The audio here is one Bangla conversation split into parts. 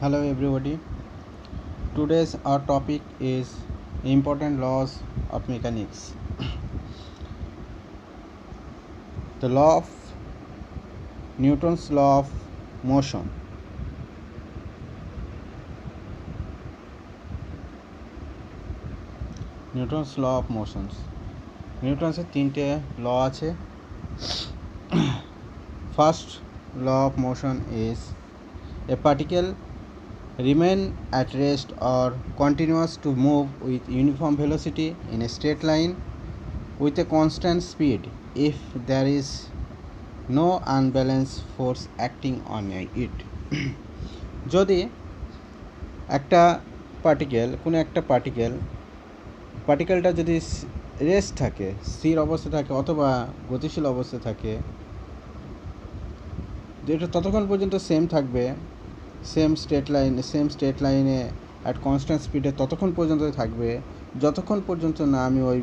Hello everybody. Today's our topic is important laws of mechanics. The law of Newton's law of motion. Newton's law of motions. নিউটনের তিনটে ল আছে. First law of motion is a particle remain at rest or continuous to move with uniform velocity in a straight line with a constant speed if there is no unbalanced force acting on it. যদি একটা পার্টিকেলটা যদি রেস্ট থাকে, স্থির অবস্থা থাকে অথবা গতিশীল অবস্থা থাকে, যেটা ততক্ষণ পর্যন্ত সেম থাকবে, সেম স্ট্রেট লাইনে অ্যাট কনস্ট্যান্ট স্পিডে ততক্ষণ পর্যন্ত থাকবে যতক্ষণ পর্যন্ত না আমি ওই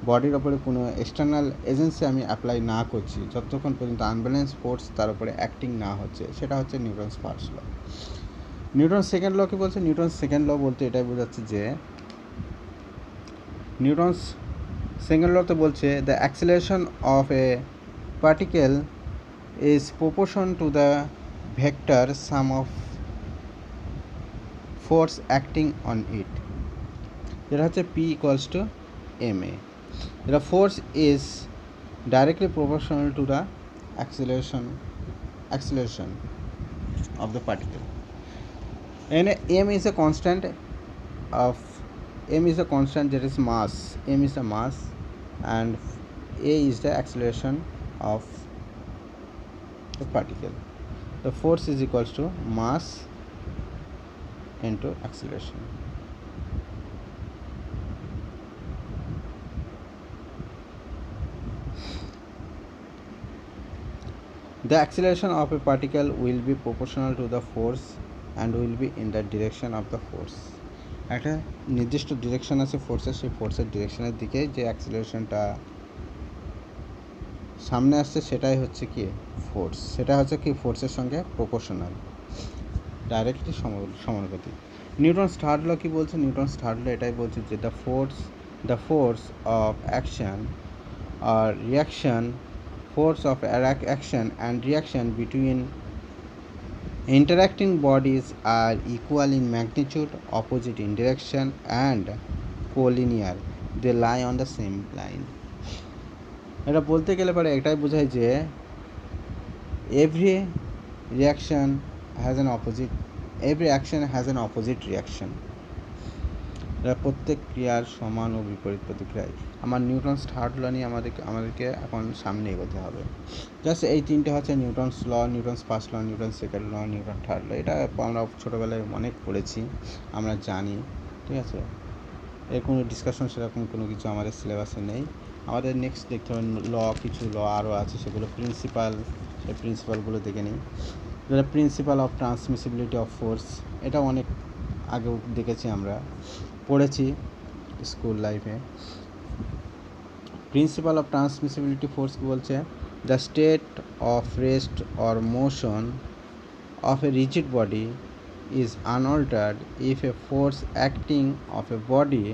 বডির ওপরে কোনো এক্সটার্নাল এজেন্সি আমি অ্যাপ্লাই না করছি, যতক্ষণ পর্যন্ত আনব্যালেন্স ফোর্স তার উপরে অ্যাক্টিং না হচ্ছে. সেটা হচ্ছে Newton's first law. Newton second law কি বলছে? নিউটন সেকেন্ড ল বলতে এটাই বোঝাচ্ছে যে নিউটনস সেকেন্ড লতে বলছে the acceleration of A particle is proportion to the vector sum of force acting on it. যেটা হচ্ছে P equals to ma. The force is directly proportional to the acceleration of the particle. And m is a constant that is mass. M is the mass and a is the acceleration of the particle. The force is equals to mass into acceleration. The acceleration of a particle will be proportional to the force and will be in the direction of the force. একটা নির্দিষ্ট ডিরেকশন আছে ফোর্সের, সেই ফোর্সের ডিরেকশনের দিকে যে অ্যাক্সিলারেশনটা সামনে আসছে সেটাই হচ্ছে কি ফোর্স. সেটা হচ্ছে কি ফোর্সের সঙ্গে প্রপোর্শনাল, ডাইরেক্টলি সমানুপাতিক. নিউটনস থার্ড ল কি বলছে? নিউটনস থার্ড ল এটাই বলছে যে দ্য ফোর্স অফ অ্যাকশন আর reaction force of action and reaction between interacting bodies are equal in magnitude, opposite in direction and collinear. They lie on the same line. এটা বলতে গেলে পরে এটাই বোঝায় যে every action has an opposite reaction. এরা প্রত্যেক ক্রিয়ার সমান ও বিপরীত প্রতিক্রিয়ায়. আমার নিউটনস থার্ড ল নিয়ে আমাদেরকে এখন সামনে এগোতে হবে. জাস্ট এই তিনটে হচ্ছে Newton's law, Newton's first law, Newton second law, Newton third law. এটা আমরা ছোটোবেলায় অনেক পড়েছি, আমরা জানি. ঠিক আছে, এর কোনো ডিসকাশন সেরকম কোনো কিছু আমাদের সিলেবাসে নেই. আমাদের নেক্সট দেখতে হবে কিছু ল আরও আছে, সেগুলো সেই প্রিন্সিপালগুলো দেখে নিই. যেটা principal of transmissibility of force, এটা অনেক আগেও দেখেছি, আমরা পড়েছি স্কুল লাইফে. প্রিন্সিপাল অফ ট্রান্সমিসিবিলিটি ফোর্স কি বলছে? The state of rest or motion of A rigid body is unaltered if a force acting of a body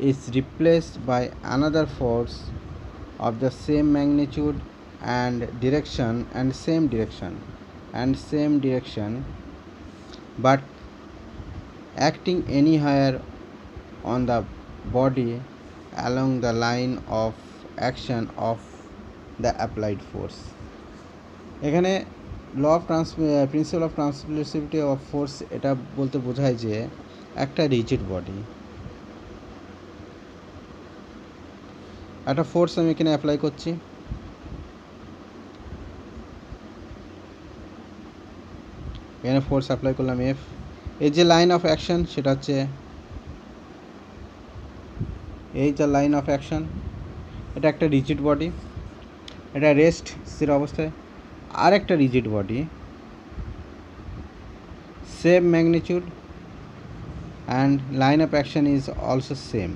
is replaced by another force of the same magnitude and same direction but acting anywhere on the body along the line of action of the applied force. এখানে principal of transmissibility of force এটা বলতে বোঝায় যে একটা রিজিড বডি, একটা ফোর্স আমি এখানে অ্যাপ্লাই করছি, এখানে ফোর্স অ্যাপ্লাই করলাম এফ. এই যে লাইন অফ অ্যাকশন সেটা হচ্ছে এই যে লাইন অফ অ্যাকশন, এটা একটা রিজিড বডি, এটা রেস্ট স্থির অবস্থায়. আর একটা rigid body, same magnitude and line of action is also same,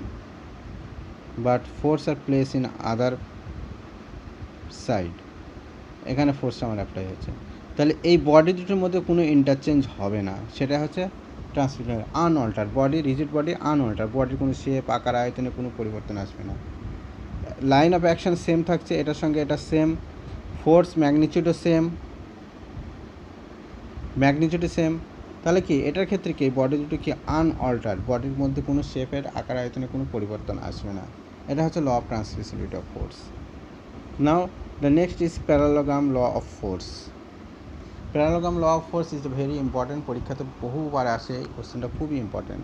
but force are place in other side. এখানে ফোর্সটা আমার অ্যাপ্লাই হচ্ছে. তাহলে এই বডি দুটোর মধ্যে কোনো ইন্টারচেঞ্জ হবে না, সেটা হচ্ছে ট্রান্সমিশন আনঅল্টার বডি, রিজিড বডি আনঅল্টার, বডির কোনো শেপ আকার আয়তনে কোনো পরিবর্তন আসবে না, লাইন অফ অ্যাকশন সেম থাকছে, এটার সঙ্গে এটা সেম, ফোর্স ম্যাগনিচিউডও সেম, ম্যাগনিচিউডও সেম। তাহলে কি এটার ক্ষেত্রে কি বডি দুটো কি আনঅল্টার, বডির মধ্যে কোনো শেপের আকার আয়তনে কোনো পরিবর্তন আসবে না, এটা হচ্ছে law of transmissibility of force. Now the next is parallelogram law of force. Parallelogram law of force is very important, পরীক্ষাতে বহুবার আসে, এই কোশ্চেনটা খুবই ইম্পর্টেন্ট।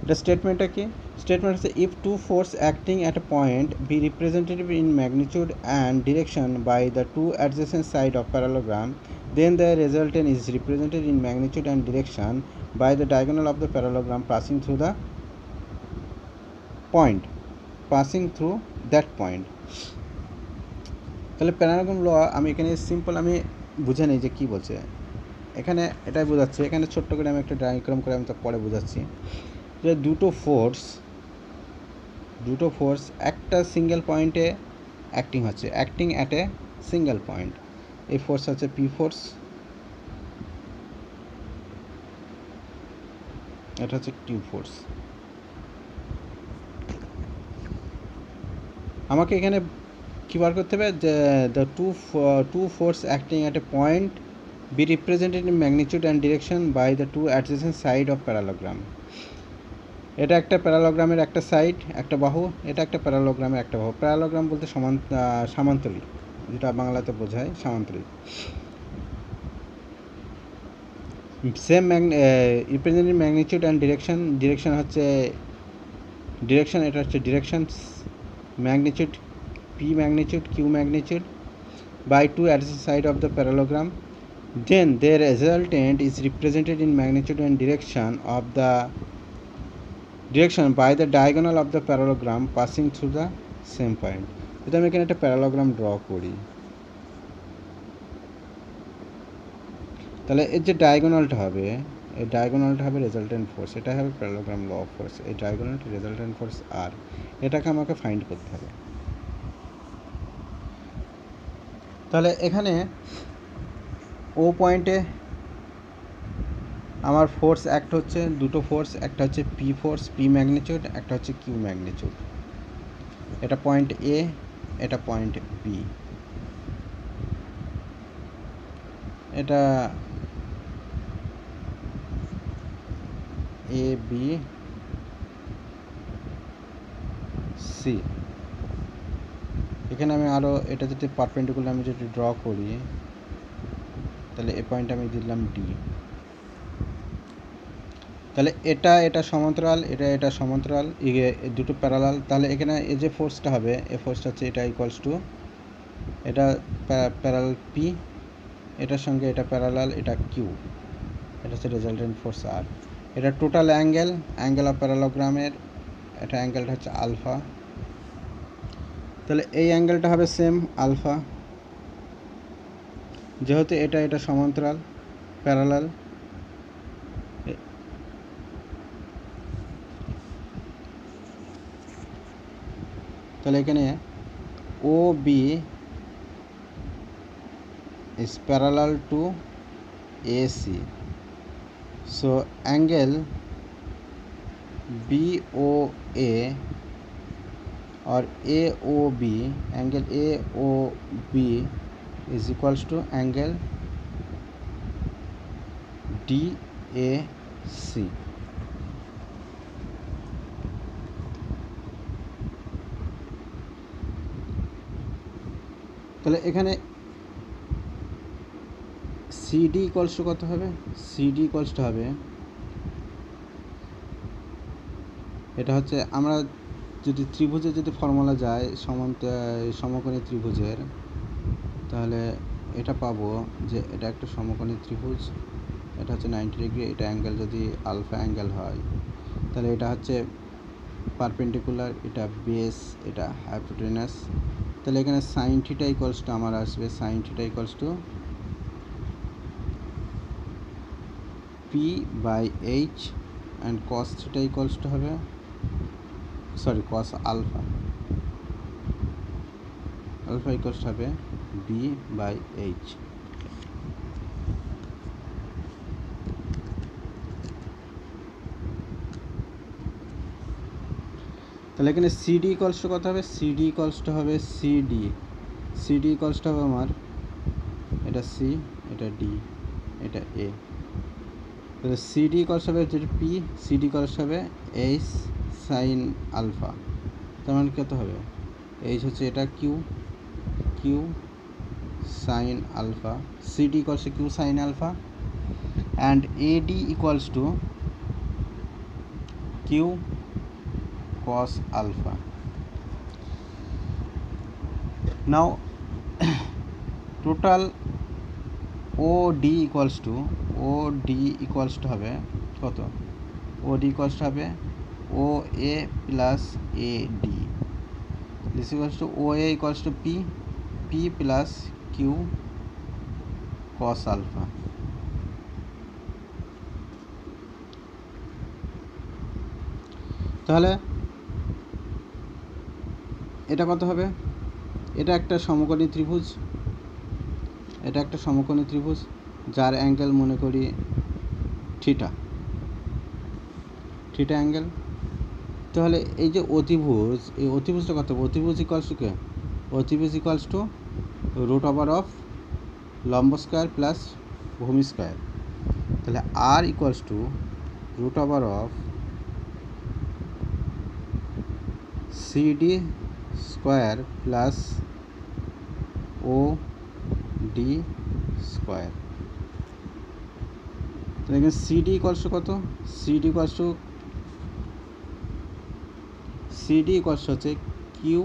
এটা স্টেটমেন্টটা কি? স্টেটমেন্ট হচ্ছে if two force acting at a point be representative in magnitude and direction by the two adjacent side of parallelogram, then the resultant is represented in magnitude and direction by the diagonal of the parallelogram passing through the point, passing through that point. তাহলে প্যারালোগ্রাম ল আমি এখানে সিম্পল আমি বুঝে নিই যে কী বলছে এখানে, এটাই বোঝাচ্ছে। এখানে ছোট্ট করে আমি একটা ডায়াগ্রাম করে আমি তো পরে বোঝাচ্ছি যে দুটো ফোর্স একটা সিঙ্গেল পয়েন্টে অ্যাক্টিং হচ্ছে, acting at a single point. এই ফোর্স হচ্ছে পি ফোর্স, এটা হচ্ছে কিউ ফোর্স। আমাকে এখানে কী বার করতে হবে যে the two force acting at a point be represented in magnitude and direction by the two adjacent side of parallelogram. এটা একটা প্যারালোগ্রামের একটা সাইড, একটা বাহু, এটা একটা প্যারালোগ্রামের একটা বাহু। প্যারালোগ্রাম বলতে সমান্তরিক, যেটা বাংলাতে বোঝায় সমান্তরিক। Same represented magnitude and direction হচ্ছে ডিরেকশন, এটা হচ্ছে direction, magnitude P magnitude Q magnitude by two adjacent side of the parallelogram, then their resultant is represented in magnitude and direction by the diagonal of the parallelogram passing through the same point. যদি আমি এখানে একটা প্যারালোগ্রাম ড্র করি, তাহলে এর যে ডায়াগোনালটা হবে, এই ডায়াগোনালটা হবে রেজাল্টেন্ট ফোর্স, এটা হবে প্যারালোগ্রাম ল অফ ফোর্স। এই ডায়াগোনালটি রেজাল্টেন্ট ফোর্স আর, এটাকে আমাকে ফাইন্ড করতে হবে। তাহলে এখানে ও পয়েন্টে আমার ফোর্স অ্যাক্ট হচ্ছে, দুটো ফোর্স, একটা হচ্ছে পি ফোর্স পি ম্যাগনিটিউড, একটা হচ্ছে কিউ ম্যাগনিটিউড। এটা পয়েন্ট এ, এটা পয়েন্ট বি, এটা এ বি সি। এখানে আমি আরও এটা যদি পারপেন্ডিকুলার আমি যদি ড্র করি, তাহলে এ পয়েন্ট আমি দিলাম ডি। তাহলে এটা সমান্তরাল, এটা সমান্তরাল, দুটো প্যারালাল। তাহলে এখানে এই যে ফোর্সটা হবে, এই ফোর্সটা হচ্ছে এটা ইকুয়ালস টু, এটা প্যারালাল পি, এটার সঙ্গে এটা প্যারালাল, এটা কিউ, এটা হচ্ছে রেজাল্টেন্ট ফোর্স আর। এটা টোটাল অ্যাঙ্গেল অফ প্যারালোগ্রামের, এটা অ্যাঙ্গেলটা হচ্ছে আলফা। তাহলে এই অ্যাঙ্গেলটা হবে সেম আলফা, যেহেতু এটা সমান্তরাল প্যারালাল। তাহলে এখানে ও B is parallel to AC, so angle BOA or AOB, angle AOB is equals to angle DAC. তাহলে এখানে সিডি ইকুয়ালস টু কত হবে? সিডি ইকুয়ালস টু হবে, এটা হচ্ছে আমরা যদি ত্রিভুজের যদি ফর্মুলা যায় সমকোণী ত্রিভুজের, তাহলে এটা পাবো যে এটা একটা সমকোণী ত্রিভুজ, এটা হচ্ছে 90 ডিগ্রি, এটা অ্যাঙ্গেল যদি আলফা অ্যাঙ্গেল হয়, তাহলে এটা হচ্ছে পারপেন্ডিকুলার, এটা বেস, এটা হাইপোটেনাস। তাহলে এখানে সাইন থিটা ইকুয়ালস টু আমার আসবে sine theta equals to P by H, and cos theta equals to হবে কস আলফা, আলফা ইকুয়ালস হবে বি বাই এইচ। তাহলে এখানে সিডি ইকুয়ালসটা কত হবে? সিডি ইকুয়ালসটা হবে সিডি ইকুয়ালসটা হবে আমার এটা সি, এটা ডি, এটা এ। তাহলে সিডি ইকুয়ালস হবে যেটা পি, সিডি ইকুয়ালস হবে এইচ সাইন আলফা। তার মানে কত হবে? এইচ হচ্ছে এটা Q sine alpha, CD equals Q sine alpha, and AD equals to Q cos alpha. Now total OD equals to হবে কত? OD equals to হবে OA plus AD. This equals to OA equals to P plus Q cos alpha. তাহলে এটা কত হবে? এটা একটা সমকোণী ত্রিভুজ, যার অ্যাঙ্গেল মনে করি থিটা অ্যাঙ্গেল। তাহলে এই যে অতিভুজ, এই অতিভুজটা কত হবে? অতিভুজ ইকুয়ালস টু কে? অতিভুজ equals to root over of লম্ব স্কোয়ার প্লাস ভূমি স্কোয়ার। তাহলে আর equals to root over of CD square plus O D square. তাহলে এখানে সিডি ইকুয়ালস টু কত? সিডি ইকুয়ালস হচ্ছে Q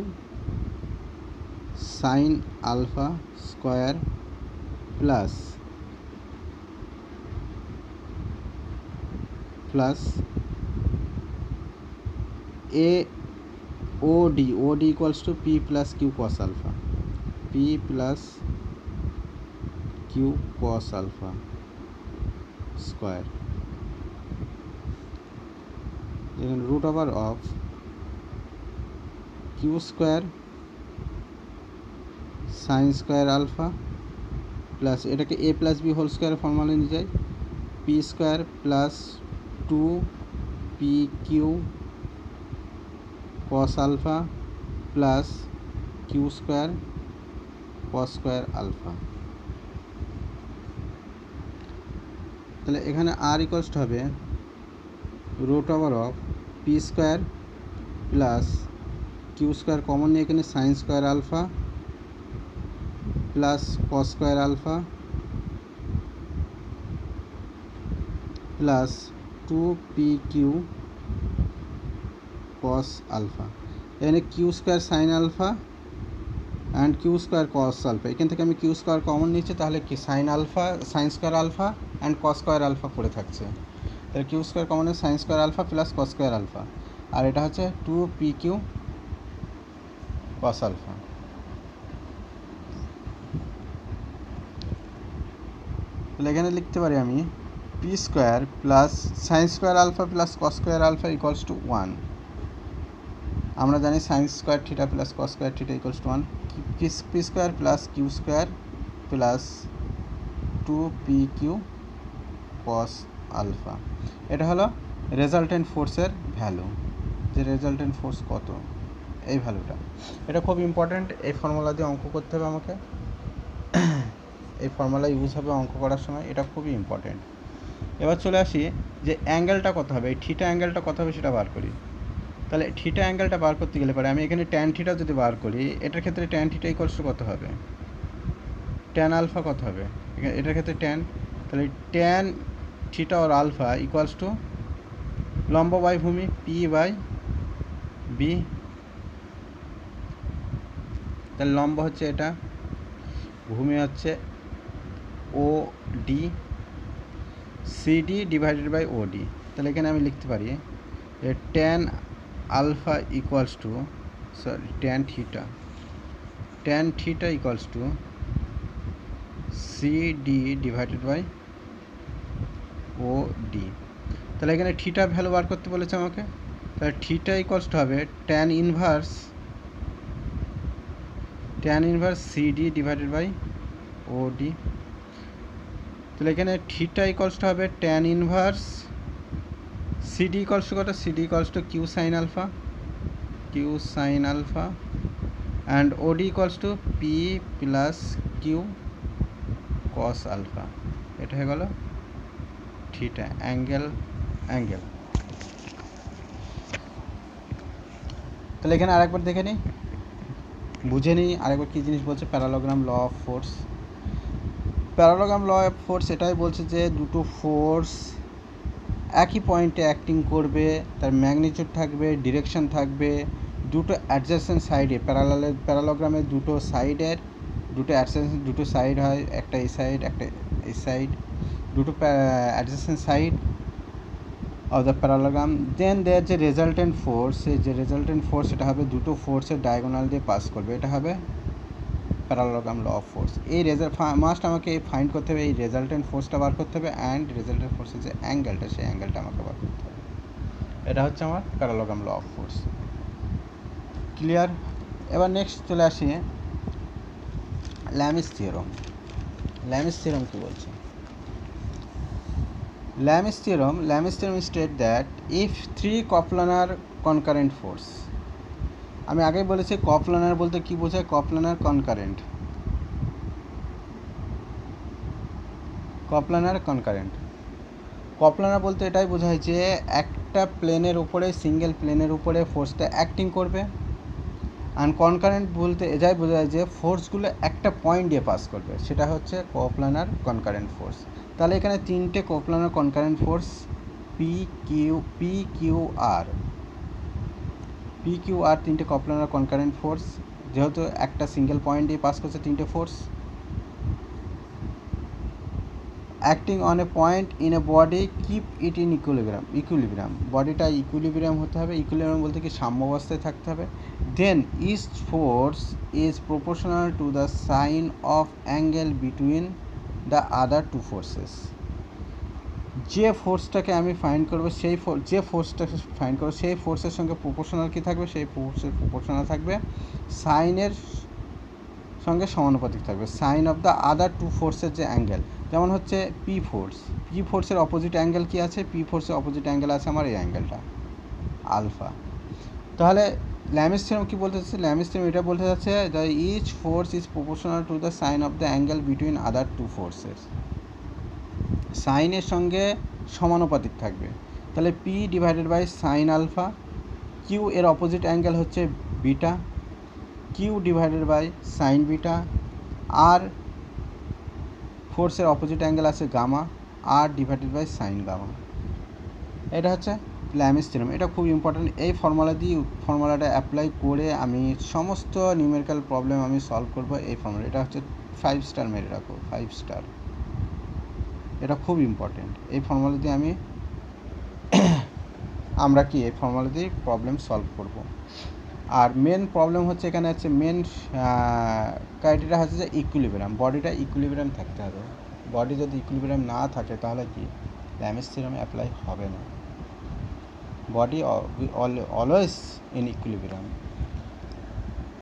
sine alpha square plus এ OD equals to P plus Q cos alpha, P plus Q cos alpha square, then root over of Q square sin square alpha plus এটাকে A plus B whole square formula নিয়ে যাই, P square plus 2PQ cos alpha plus Q square cos square alpha। তাহলে এখানে আর ইকুয়ালস হবে root over of P square plus Q square common নিয়ে এখানে sine square alpha plus cos square alpha plus 2PQ cos alpha। এখানে Q square sine alpha and Q square cos alpha, এখান থেকে আমি কিউ স্কোয়ার কমন নিচ্ছি, তাহলে কি sine square alpha and cos square alpha পড়ে থাকছে। তাহলে কিউ স্কোয়ার কমনে sine square alpha plus cos square alpha, আর এটা হচ্ছে 2PQ cos আলফা। তাহলে এখানে লিখতে পারি আমি P square plus sine square alpha plus cos square alpha equals to 1। আমরা জানি sine square theta plus cos square theta equals to 1। P square plus Q square plus 2PQ cos alpha. এটা হলো রেজাল্টেন্ট ফোর্সের ভ্যালু, যে রেজাল্টেন্ট ফোর্স কত, এই ভ্যালুটা। এটা খুব ইম্পর্ট্যান্ট, এই ফর্মুলা দিয়ে অঙ্ক করতে হবে আমাকে, এই ফর্মুলা ইউজ হবে অঙ্ক করার সময়, এটা খুবই ইম্পর্ট্যান্ট। এবার চলে আসি যে অ্যাঙ্গেলটা কত হবে, এই থিটা অ্যাঙ্গেলটা কত হবে সেটা বার করি। তাহলে থিটা অ্যাঙ্গেলটা বার করতে গেলে পরে আমি এখানে ট্যান থিটা যদি বার করি, এটার ক্ষেত্রে ট্যান থিটা ইকুয়ালস টু কত হবে? ট্যান আলফা কত হবে? এটার ক্ষেত্রে ট্যান, তাহলে ট্যান থিটা আর আলফা ইকুয়ালস টু লম্ব বাই ভূমি পি বাই বি। তাহলে লম্ব হচ্ছে এটা, ভূমি হচ্ছে OD, CD divided by OD। তাহলে এখানে আমি লিখতে পারি যে tan alpha equals to tan theta equals to CD divided by OD। তাহলে এখানে থিটা ভ্যালু বার করতে বলেছে আমাকে, তাহলে থিটা ইকুয়ালস টু হবে tan tan inverse CD divided by OD. তাহলে এখানে থিটা ইকলস টু হবে tan inverse CD equals to কত, CD equals to Q sine alpha, Q sine alpha, and OD equals to P plus Q cos alpha. এটা হয়ে গেল থিটা অ্যাঙ্গেল। তাহলে এখানে আরেকবার দেখে নিই, বুঝে নিই আরেকবার কী জিনিস বলছে। Parallelogram law of force, parallelogram law of force এটাই বলছে যে দুটো ফোর্স একই পয়েন্টে অ্যাক্টিং করবে, তার ম্যাগনিটিউড থাকবে, ডিরেকশন থাকবে, দুটো অ্যাডজাসেন্ট সাইডে প্যারালোগ্রামের দুটো সাইডের দুটো সাইড হয়, একটা এই সাইড একটা এই সাইড, দুটো adjacent side of the parallelogram. দেন দেয়ার যে রেজাল্টেন্ট ফোর্স, সেই যে রেজাল্টেন্ট ফোর্স এটা হবে দুটো ফোর্সের ডায়াগোনাল দিয়ে পাস করবে, এটা হবে প্যারালোগ্রাম ল অফ ফোর্স। এই মাস্ট আমাকে ফাইন্ড করতে হবে, এই রেজাল্টেন্ট ফোর্সটা বার করতে হবে, অ্যান্ড রেজাল্টেন্ট ফোর্সের যে অ্যাঙ্গেলটা সেই অ্যাঙ্গেলটা আমাকে বার করতে হবে। এটা হচ্ছে আমার parallelogram law of force. Clear? এবার নেক্সট চলে আসি ল্যামিস থিওরাম। ল্যামিস থিওরাম কী বলছে? Lam's theorem state that if three coplanar concurrent force, আমি আগেই বলেছি কপ্লানার বলতে কি বোঝায়, কপ্লানার কনকারেন্ট, কপ্লানার বলতে এটাই বোঝায় যে একটা প্লেনের উপরে, সিঙ্গেল প্লেনের উপরে ফোর্সটা অ্যাক্টিং করবে, আর কনকারেন্ট বলতে এটাই বোঝায় যে ফোর্সগুলো একটা পয়েন্ট দিয়ে পাস করবে, সেটা হচ্ছে কোপ্লানার কনকারেন্ট ফোর্স। তাহলে এখানে তিনটে কোপ্লানার concurrent force P Q R তিনটে কোপ্লানার কনকারেন্ট ফোর্স, যেহেতু একটা সিঙ্গেল পয়েন্ট দিয়ে পাস করছে তিনটে force, acting on a point in a body keep it in equilibrium, বডিটা ইকুইলিব্রিয়াম হতে হবে, ইকুইলিব্রিয়াম বলতে কি সাম্যাবস্থায় থাকতে হবে। Then each force is proportional to the sine of angle between the other two forces. যে ফোর্সটাকে আমি ফাইন্ড করবো সেই ফোর্সের সঙ্গে প্রপোর্শনাল কি থাকবে, সেই ফোর্সের প্রপোর্শনাল থাকবে সাইনের সঙ্গে সমানুপাতিক থাকবে, sine of the other two ফোর্সের যে অ্যাঙ্গেল। যেমন হচ্ছে পি ফোর্সের অপোজিট অ্যাঙ্গেল কি আছে, পি ফোর্সের অপোজিট অ্যাঙ্গেল আছে আমার এই অ্যাঙ্গেলটা আলফা। তাহলে ল্যামিস থিওরাম কি বলতে চাচ্ছে? ল্যামিস থিওরাম এটা বলতে চাচ্ছে the each force is proportional to the sine of the angle between other two forces, সাইনের সঙ্গে সমানুপাতিক থাকবে। তাহলে P divided by sine alpha, Q এর অপোজিট অ্যাঙ্গেল হচ্ছে beta, Q divided by sine beta, আর ফোর্সের অপোজিট অ্যাঙ্গেল আছে গামা, আর ডিভাইডেড বাই সাইন গামা। এটা হচ্ছে ল্যামিস থিওরাম। এটা খুব ইম্পর্ট্যান্ট। এই ফর্মুলাটা অ্যাপ্লাই করে আমি সমস্ত নিউমেরিক্যাল প্রবলেম আমি সলভ করব এই ফর্মুলা। এটা হচ্ছে 5 স্টার মেরে রাখো, 5 স্টার। এটা খুব ইম্পর্ট্যান্ট। এই ফর্মুলা দিয়ে আমরা কি এই ফর্মুলা দিয়ে প্রবলেম সলভ করব। আর মেন প্রবলেম হচ্ছে এখানে হচ্ছে মেন ক্রাইটেরিয়া হচ্ছে যে ইকুইলিব্রিয়াম, বডিটা ইকুইলিব্রিয়াম থাকতে হবে। বডি যদি ইকুইলিব্রিয়াম না থাকে তাহলে কি ল্যামিস থিওরাম অ্যাপ্লাই হবে না। Body always in equilibrium.